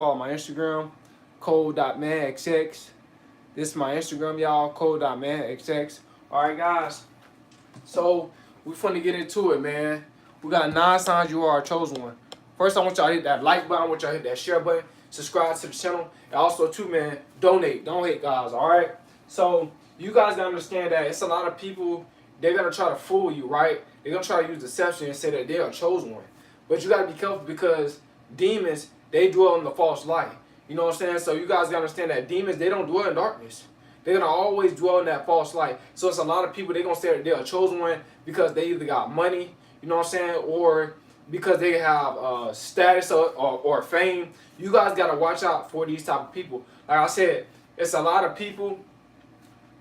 Follow my Instagram, code.manxx. This is my Instagram, y'all, code.manxx. Alright, guys. So, we finna get into it, man. We got 9 signs you are a chosen one. First, I want y'all to hit that like button. I want y'all to hit that share button. Subscribe to the channel. And also, too, man, donate. Don't hate, guys, alright? So, you guys gotta understand that it's a lot of people, they're gonna try to fool you, right? They're gonna try to use deception and say that they are a chosen one. But you gotta be careful because demons, they dwell in the false light. You know what I'm saying? So you guys gotta understand that demons, they don't dwell in darkness. They're gonna always dwell in that false light. So it's a lot of people, they're gonna say that they're a chosen one because they either got money, you know what I'm saying, or because they have status or fame. You guys gotta watch out for these type of people. Like I said, it's a lot of people,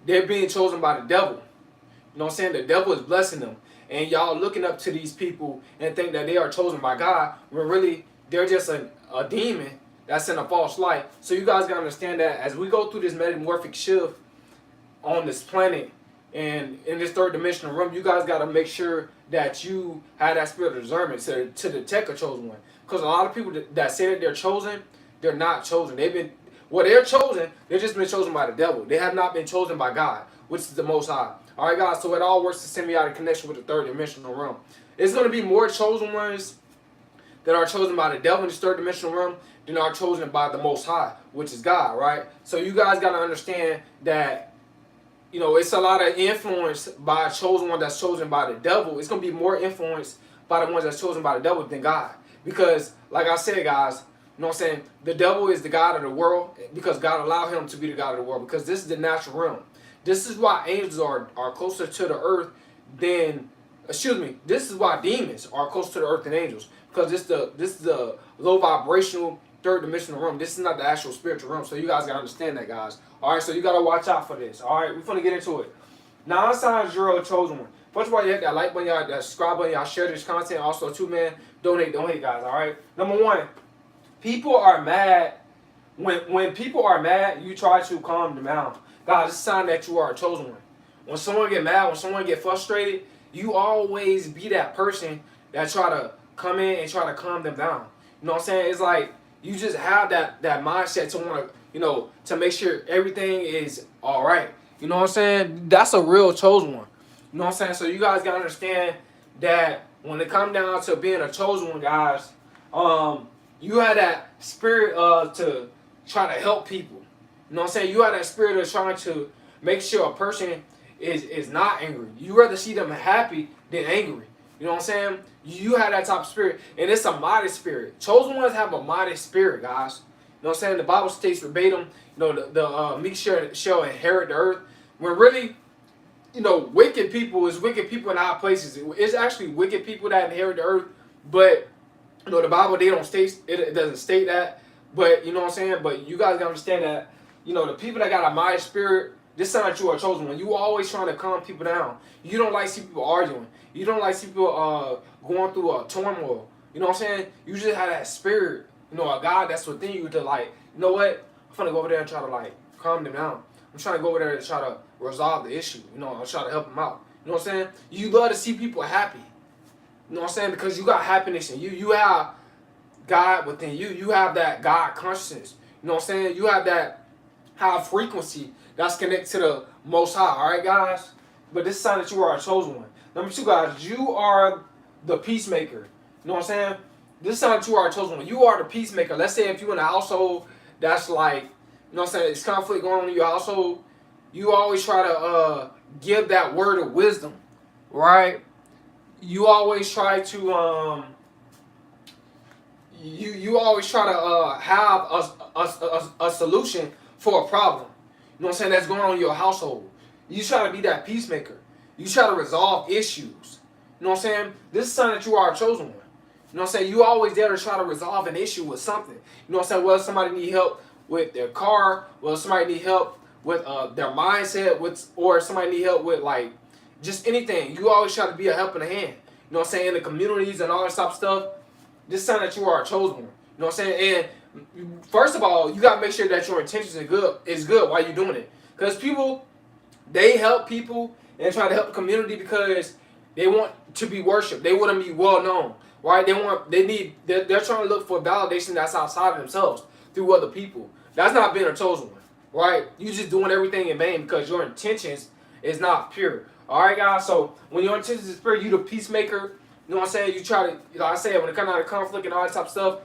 they're being chosen by the devil. You know what I'm saying? The devil is blessing them. And y'all looking up to these people and think that they are chosen by God when really they're just a demon that's in a false light. So you guys gotta understand that as we go through this metamorphic shift on this planet and in this third dimensional realm, you guys gotta make sure that you have that spirit of discernment to detect a chosen one. Because a lot of people that say that they're chosen, they're not chosen. They're chosen, they've just been chosen by the devil. They have not been chosen by God, which is the Most High. All right, guys, so it all works in symbiotic connection with the third dimensional realm. It's going to be more chosen ones that are chosen by the devil in this third dimensional realm than are chosen by the Most High, which is God, right? So you guys got to understand that, it's a lot of influence by a chosen one that's chosen by the devil. It's going to be more influence by the ones that's chosen by the devil than God. Because, like I said, guys, you know what I'm saying? The devil is the God of the world because God allowed him to be the God of the world because this is the natural realm. This is why angels are closer to the earth than, this is why demons are closer to the earth than angels. Because this is the low vibrational third dimensional realm. This is not the actual spiritual realm. So you guys gotta understand that, guys. Alright, so you gotta watch out for this. Alright, we're gonna get into it. 9 signs you're a chosen one. First of all, you hit that like button, y'all, that subscribe button, y'all share this content. Also, too, man, donate, don't hate, guys. Alright. Number one, people are mad. When people are mad, you try to calm them down. God, it's a sign that you are a chosen one. When someone get mad, when someone get frustrated, you always be that person that try to come in and try to calm them down. You know what I'm saying? It's like you just have that mindset to want to, to make sure everything is all right. You know what I'm saying? That's a real chosen one. You know what I'm saying? So you guys gotta understand that when it comes down to being a chosen one, guys, you have that spirit to try to help people. You know what I'm saying? You have that spirit of trying to make sure a person is not angry. You rather see them happy than angry. You know what I'm saying? You have that type of spirit. And it's a modest spirit. Chosen ones have a modest spirit, guys. You know what I'm saying? The Bible states verbatim, the meek shall inherit the earth. When really, wicked people is wicked people in high places. It's actually wicked people that inherit the earth. But, the Bible, they don't state, it doesn't state that. But, you know what I'm saying? But you guys gotta understand that, the people that got a modest spirit, this is not you are chosen one. You always trying to calm people down. You don't like see people arguing. You don't like see people going through a turmoil. You know what I'm saying? You just have that spirit, a God that's within you to like, you know what? I'm gonna go over there and try to like calm them down. I'm trying to go over there and try to resolve the issue. I'm trying to help them out. You know what I'm saying? You love to see people happy. You know what I'm saying? Because you got happiness in you. You have God within you. You have that God consciousness. You know what I'm saying? You have that high frequency that's connected to the Most High. All right, guys? But this is a sign that you are a chosen one. Number two, guys, you are the peacemaker. You know what I'm saying? This is a sign that you are a chosen one. You are the peacemaker. Let's say if you're in a household that's like, you know what I'm saying, it's conflict going on in your household, you always try to give that word of wisdom, right? You always try to you always try to have a solution for a problem. You know what I'm saying? That's going on in your household. You try to be that peacemaker. You try to resolve issues. You know what I'm saying? This is a sign that you are a chosen one. You know what I'm saying? You always there to try to resolve an issue with something. You know what I'm saying? Whether somebody need help with their car, whether somebody need help with their mindset, or somebody need help with like just anything. You always try to be a helping hand. You know what I'm saying? In the communities and all that type of stuff. This is a sign that you are a chosen one. You know what I'm saying? And first of all, you gotta make sure that your intentions are good while you're doing it. Because people, they help people and try to help the community because they want to be worshipped. They want to be well known, right? They're trying to look for validation that's outside of themselves. through other people. That's not being a chosen one, right? You just doing everything in vain because your intentions is not pure. All right, guys. So when your intentions is pure, you the peacemaker. You know what I'm saying? You try to, like I said, when it comes out of conflict and all that type of stuff,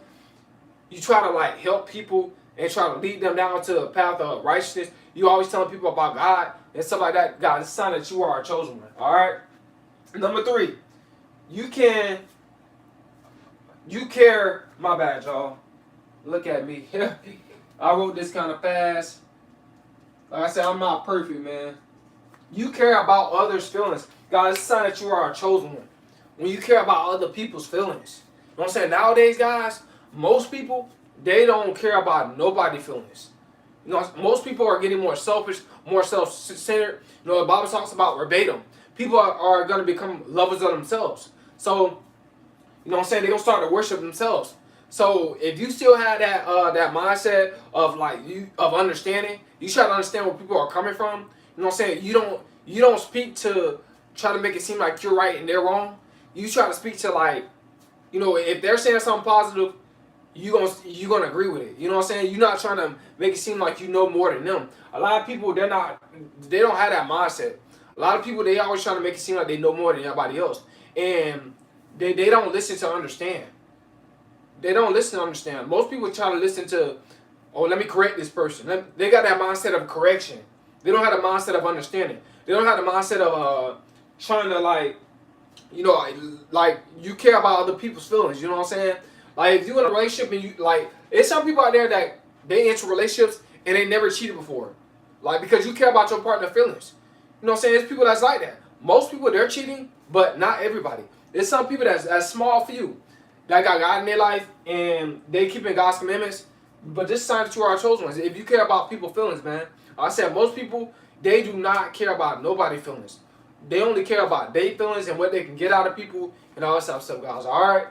you try to like help people and try to lead them down to a path of righteousness. You always telling people about God and stuff like that. God, it's a sign that you are a chosen one. All right. Number 3, you care. My bad, y'all. Look at me. I wrote this kind of fast. Like I said, I'm not perfect, man. You care about others' feelings. God, it's a sign that you are a chosen one. When you care about other people's feelings. You know what I'm saying? Nowadays, guys, most people, they don't care about nobody's feelings. You know, most people are getting more selfish, more self-centered. You know, the Bible talks about verbatim. People are going to become lovers of themselves. So, you know what I'm saying? They're going to start to worship themselves. So, if you still have that mindset of like of understanding, you try to understand where people are coming from. You know what I'm saying? You don't speak to try to make it seem like you're right and they're wrong. You try to speak to like, you know, if they're saying something positive, you gonna agree with it. You know what I'm saying? You're not trying to make it seem like you know more than them. A lot of people, they don't have that mindset. A lot of people, they always trying to make it seem like they know more than everybody else. And they don't listen to understand. They don't listen to understand. Most people try to listen to, oh, let me correct this person. They got that mindset of correction. They don't have the mindset of understanding. They don't have the mindset of trying to like, you know, like you care about other people's feelings. You know what I'm saying? Like if you're in a relationship and you like, there's some people out there that they enter relationships and they never cheated before, like because you care about your partner's feelings. You know what I'm saying? There's people that's like that. Most people, they're cheating, but not everybody. There's some people that's small few that got God in their life and they keeping God's commandments. But this sign that you are chosen ones. If you care about people's feelings, man, like I said, most people, they do not care about nobody's feelings. They only care about their feelings and what they can get out of people and all that stuff, guys. All right.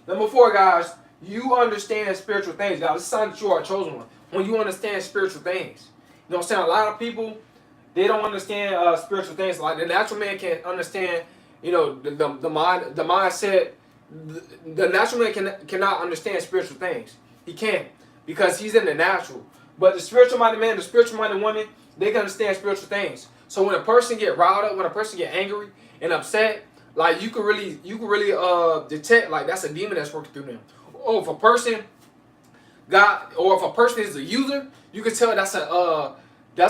Number 4, guys, you understand spiritual things, guys. It's a sign that you are a chosen one. When you understand spiritual things, you know what I'm saying? A lot of people, they don't understand spiritual things. Like the natural man can't understand, you know, the mindset. The natural man cannot understand spiritual things. He can't because he's in the natural. But the spiritual minded man, the spiritual minded woman, they can understand spiritual things. So when a person get riled up, when a person get angry and upset, like you can really detect like that's a demon that's working through them. Or if a person if a person is a user, you can tell that's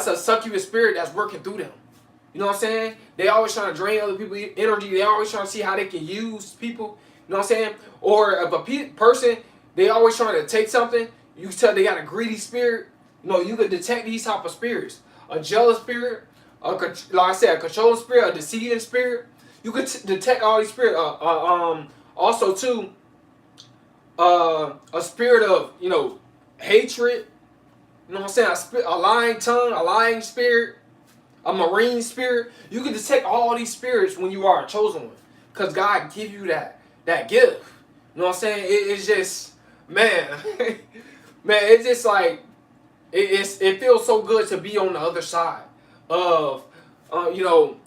a succubus spirit that's working through them. You know what I'm saying? They always trying to drain other people's energy. They always trying to see how they can use people. You know what I'm saying? Or if a person, they always trying to take something, you can tell they got a greedy spirit. You know, you can detect these type of spirits. A jealous spirit, like I said, a controlling spirit, a deceiving spirit. You can detect all these spirits. Also too, a spirit of, you know, hatred. You know what I'm saying? A lying tongue, a lying spirit, a marine spirit. You can detect all these spirits when you are a chosen one, because God give you that gift. You know what I'm saying? It's just, man, man. It's just like it feels so good to be on the other side of, you know,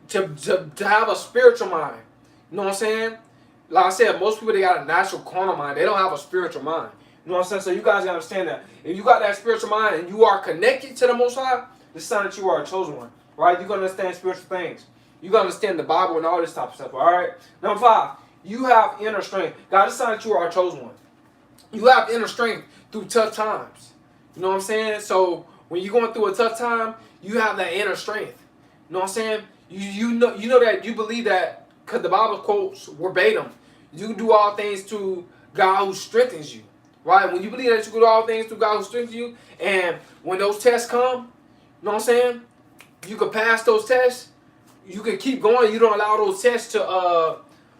to have a spiritual mind. You know what I'm saying? Like I said, most people, they got a natural carnal mind. They don't have a spiritual mind. You know what I'm saying? So you guys gotta understand that. If you got that spiritual mind and you are connected to the Most High, it's a sign that you are a chosen one. Right? You're gonna understand spiritual things. You gotta understand the Bible and all this type of stuff. Alright? Number 5, you have inner strength. God, it's a sign that you are a chosen one. You have inner strength through tough times. You know what I'm saying? So when you're going through a tough time, you have that inner strength. You know what I'm saying? You know that you believe that, because the Bible quotes verbatim, you do all things to God who strengthens you. Right? When you believe that you can do all things through God who strengthens you, and when those tests come, you know what I'm saying? You can pass those tests. You can keep going. You don't allow those tests to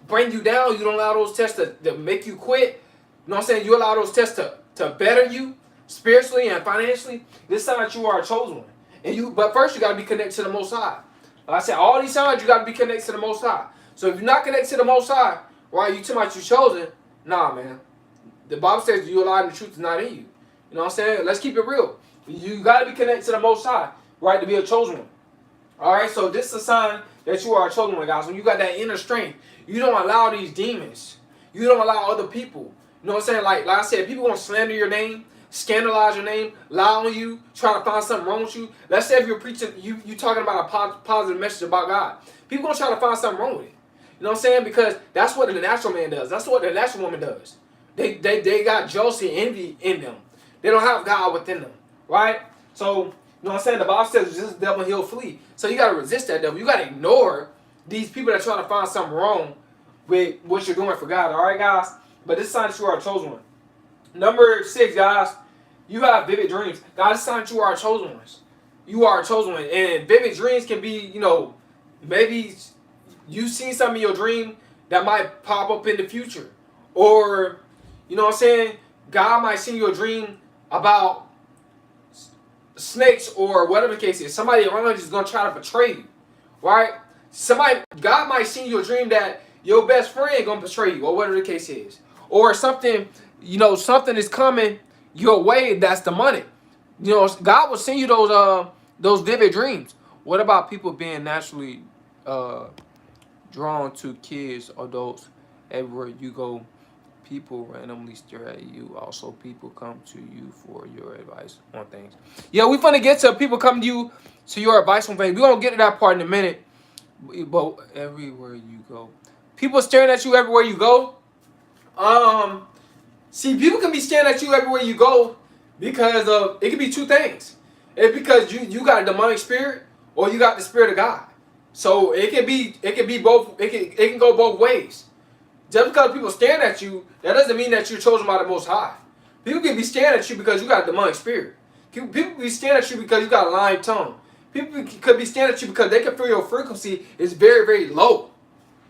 bring you down. You don't allow those tests to make you quit. You know what I'm saying? You allow those tests to better you spiritually and financially. This sign that you are a chosen one. But first you got to be connected to the Most High. Like I said, all these signs you got to be connected to the Most High. So if you're not connected to the Most High, right, you talking about you chosen? Nah, man. The Bible says you alive and the truth is not in you. You know what I'm saying? Let's keep it real. You got to be connected to the Most High, right, to be a chosen one. All right, so this is a sign that you are a chosen one, guys. When you got that inner strength, you don't allow these demons. You don't allow other people. You know what I'm saying? Like I said, people gonna slander your name, scandalize your name, lie on you, try to find something wrong with you. Let's say if you're preaching, you talking about a positive message about God, people gonna try to find something wrong with it. You know what I'm saying? Because that's what the natural man does. That's what the natural woman does. They got jealousy and envy in them. They don't have God within them, right? So, you know what I'm saying? The Bible says resist the devil and he'll flee. So you got to resist that devil. You got to ignore these people that try to find something wrong with what you're doing for God, all right, guys? But this sign that you are a chosen one. Number 6, guys, you have vivid dreams. God, this sign that you are a chosen ones. You are a chosen one. And vivid dreams can be, you know, maybe you seen something in your dream that might pop up in the future. Or, you know what I'm saying? God might send you a dream about snakes or whatever the case is. Somebody around you is going to try to betray you. Right? God might send you a dream that your best friend going to betray you or whatever the case is. Or something, you know, something is coming your way that's demonic. You know, God will send you those vivid dreams. What about people being naturally drawn to kids, adults, everywhere you go? People randomly stare at you. Also, people come to you for your advice on things. Yeah, we finna get to people come to you to your advice on things. We're gonna get to that part in a minute. But everywhere you go, people staring at you everywhere you go. See, people can be staring at you everywhere you go because of it could be two things. It's because you got a demonic spirit or you got the spirit of God. So it can be both. It can go both ways. Just because people staring at you, that doesn't mean that you're chosen by the Most High. People can be staring at you because you got a demonic spirit. People can be staring at you because you got a lying tongue. People could be staring at you because they can feel your frequency is very, very low.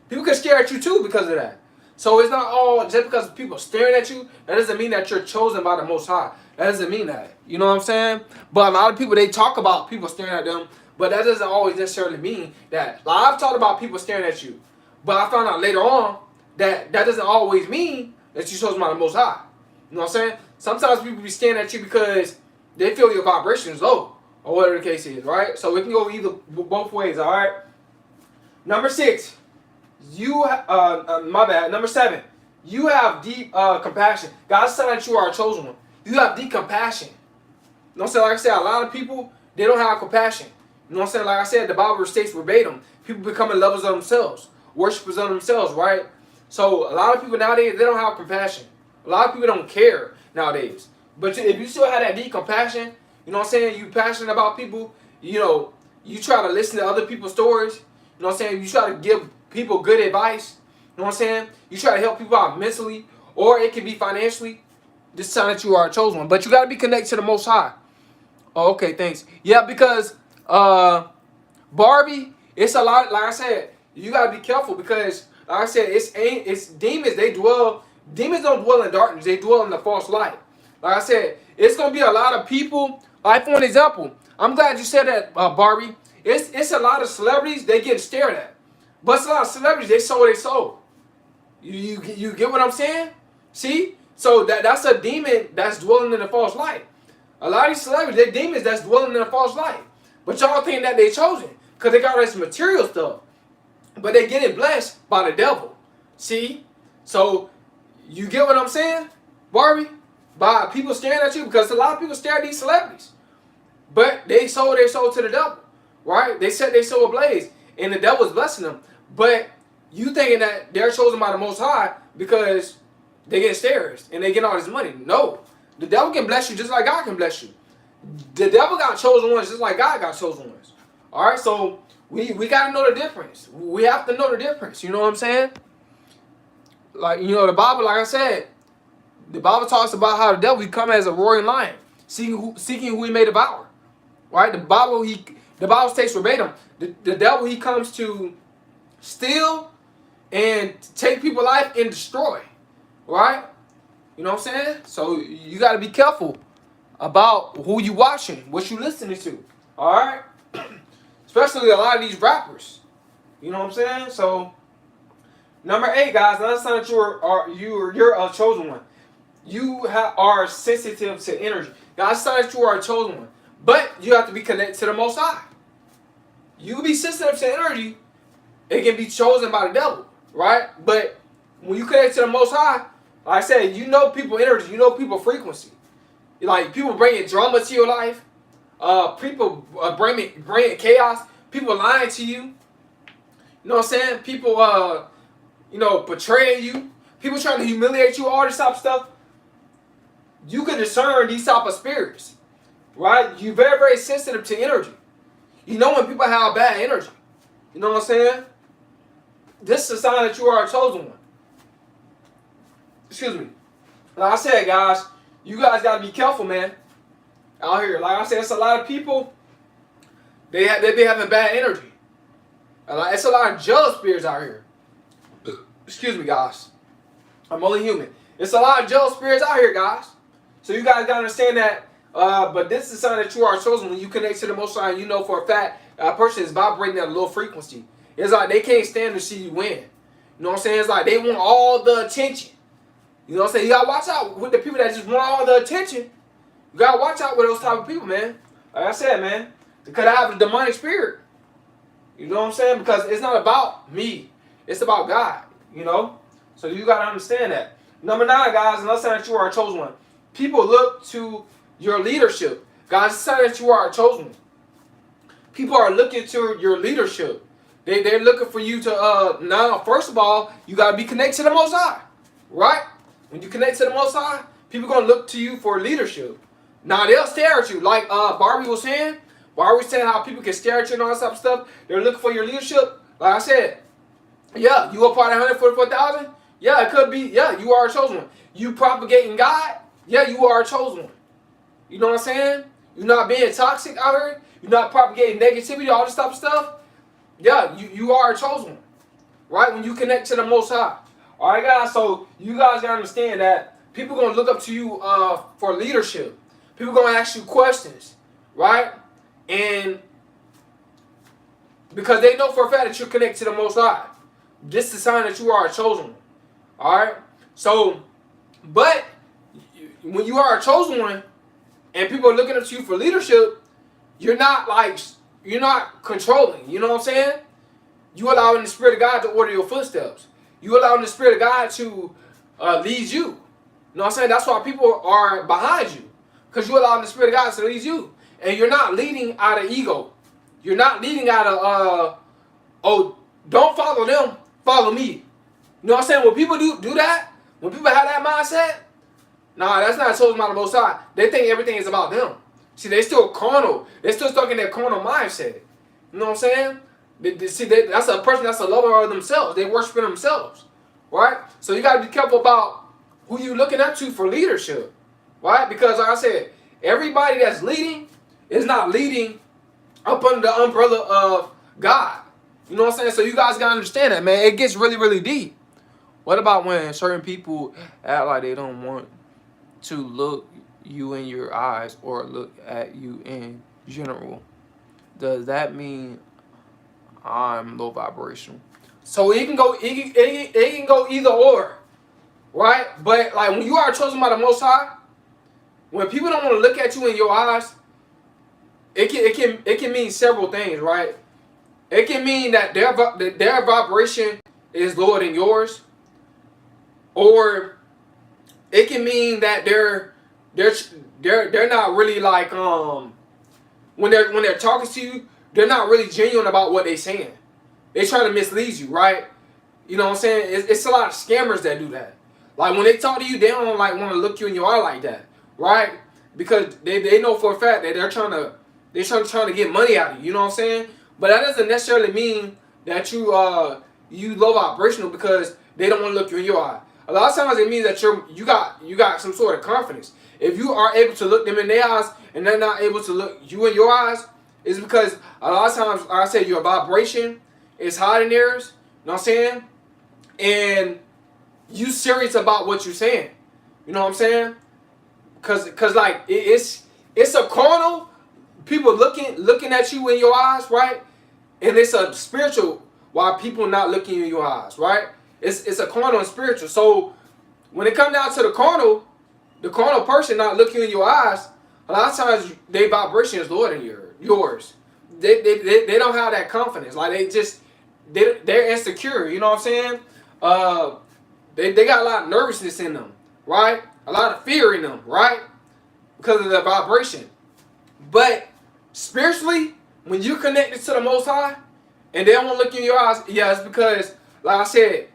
People can stare at you too because of that. So it's not all just because people staring at you, that doesn't mean that you're chosen by the Most High. That doesn't mean that. You know what I'm saying? But a lot of people, they talk about people staring at them, but that doesn't always necessarily mean that. Like, I've talked about people staring at you, but I found out later on that doesn't always mean that you're chosen by the Most High. You know what I'm saying? Sometimes people be staring at you because they feel your vibration is low, or whatever the case is, right? So it can go either both ways, all right? Number 6, my bad. Number 7, you have deep compassion. God said that you are a chosen one. You have deep compassion. You know what I'm saying? Like I said, a lot of people, they don't have compassion. You know what I'm saying? Like I said, the Bible states verbatim, people becoming lovers of themselves, worshipers of themselves, right? So a lot of people nowadays, they don't have compassion. A lot of people don't care nowadays. But if you still have that deep compassion, you know what I'm saying, you passionate about people, you know, you try to listen to other people's stories, you know what I'm saying, you try to give people good advice, you know what I'm saying, you try to help people out mentally, or it can be financially, this time that you are a chosen one. But you got to be connected to the Most High. Oh, okay, thanks. Yeah, because Barbie, it's a lot, like I said, you got to be careful because, like I said, it's demons, demons don't dwell in darkness, they dwell in the false light. Like I said, it's going to be a lot of people, like for an example, I'm glad you said that, Barbie. It's a lot of celebrities, they get stared at. But it's a lot of celebrities, they sold their soul. You get what I'm saying? See? So that's a demon that's dwelling in the false light. A lot of these celebrities, they're demons that's dwelling in the false light. But y'all think that they chosen because they got all this material stuff. But they getting blessed by the devil. See? So you get what I'm saying, Barbie? By people staring at you, because a lot of people stare at these celebrities. But they sold their soul to the devil. Right? They set their soul ablaze. And the devil's blessing them. But you thinking that they're chosen by the Most High because they get stares and they get all this money. No. The devil can bless you just like God can bless you. The devil got chosen ones just like God got chosen ones. Alright, so we got to know the difference. We have to know the difference. You know what I'm saying? Like, you know, the Bible, like I said, the Bible talks about how the devil, he come as a roaring lion, seeking who he may devour. Right? The Bible states verbatim, the devil, he comes to steal and take people's life and destroy. Right? You know what I'm saying? So you got to be careful about who you watching, what you listening to. All right? Especially a lot of these rappers. You know what I'm saying? So number 8, guys, another sign that you're a chosen one. You are sensitive to energy. God's sign that you are a chosen one. But you have to be connected to the Most High. You can be sensitive to energy. It can be chosen by the devil. Right? But when you connect to the Most High, Like I said, you know people energy, you know people frequency. Like people bringing drama to your life, people bringing chaos, people lying to you. You know what I'm saying? People betraying you, people trying to humiliate you, all this type of stuff. You can discern these type of spirits, right? You're very, very sensitive to energy. You know when people have bad energy. You know what I'm saying? This is a sign that you are a chosen one. Excuse me. Like I said, guys, you guys got to be careful, man. Out here, like I said, it's a lot of people. They be having bad energy. It's a lot of jealous spirits out here. Excuse me, guys. I'm only human. It's a lot of jealous spirits out here, guys. So you guys gotta understand that. But this is a sign that you are chosen when you connect to the Most High. You know for a fact a person is vibrating at a low frequency. It's like they can't stand to see you win. You know what I'm saying? It's like they want all the attention. You know what I'm saying? You gotta watch out with the people that just want all the attention. You gotta watch out with those type of people, man. Like I said, man, because I have a demonic spirit. You know what I'm saying? Because it's not about me. It's about God. You know? So you gotta understand that. Number 9, guys, another sign that you are a chosen one. People look to your leadership. Guys, it's a sign that you are a chosen one. People are looking to your leadership. They're looking for you to now, first of all, you gotta be connected to the Most High. Right? When you connect to the Most High, people gonna look to you for leadership. Now they'll stare at you, like Barbie was saying. Barbie was saying how people can stare at you and all that type of stuff. They're looking for your leadership. Like I said, yeah, you a part of 144,000? Yeah, it could be. Yeah, you are a chosen one. You propagating God? Yeah, you are a chosen one. You know what I'm saying? You're not being toxic out here. You're not propagating negativity, all this type of stuff. Yeah, you are a chosen one. Right? When you connect to the Most High. All right, guys. So you guys gotta understand that people gonna look up to you for leadership. People gonna ask you questions, right? And because they know for a fact that you're connected to the Most High. This is a sign that you are a chosen one. All right. So, but when you are a chosen one, and people are looking up to you for leadership, you're not controlling. You know what I'm saying? You allowing the Spirit of God to order your footsteps. You allowing the Spirit of God to lead you. You know what I'm saying? That's why people are behind you, because you allowing the Spirit of God to lead you, and you're not leading out of ego. You're not leading out of don't follow them, follow me. You know what I'm saying? When people do that, when people have that mindset, nah, that's not chosen by the Most High. They think everything is about them. See, they still carnal. They still stuck in their carnal mindset. You know what I'm saying? That's a person that's a lover of themselves. They worshiping themselves, right? So you got to be careful about who you looking up to for leadership, right? Because like I said, everybody that's leading is not leading up under the umbrella of God. You know what I'm saying? So you guys got to understand that, man. It gets really, really deep. What about when certain people act like they don't want to look you in your eyes or look at you in general? Does that mean I'm low vibrational? So it can go either or, right? But like when you are chosen by the Most High, when people don't want to look at you in your eyes, it can mean several things, right? It can mean that their vibration is lower than yours, or it can mean that they're not really like when they're talking to you, they're not really genuine about what they're saying. They try to mislead you, right? You know what I'm saying? It's a lot of scammers that do that. Like when they talk to you, they don't like want to look you in your eye like that, right? Because they know for a fact that they're trying to get money out of you. You know what I'm saying? But that doesn't necessarily mean that you low vibrational because they don't want to look you in your eye. A lot of times it means that you got some sort of confidence. If you are able to look them in their eyes and they're not able to look you in your eyes, it's because a lot of times, like I said, your vibration is higher than theirs. You know what I'm saying? And you serious about what you're saying. You know what I'm saying? Cause like it's a carnal people looking at you in your eyes, right? And it's a spiritual why people not looking in your eyes, right? It's a carnal and spiritual. So when it comes down to the carnal person not looking in your eyes, a lot of times their vibration is lower than yours. They don't have that confidence. Like they're insecure. You know what I'm saying? They got a lot of nervousness in them. right? A lot of fear in them, right? Because of the vibration. But spiritually, when you're connected to the Most High, and they don't want to look in your eyes, yeah, it's because, like I said,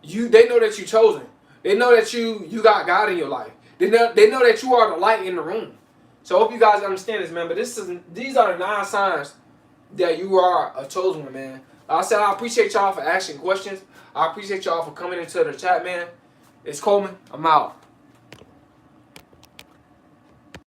they know that you're chosen. They know that you got God in your life. They know that you are the light in the room. So I hope you guys understand this, man. But these are the 9 signs that you are a chosen one, man. Like I said, I appreciate y'all for asking questions. I appreciate y'all for coming into the chat, man. It's Coleman. I'm out.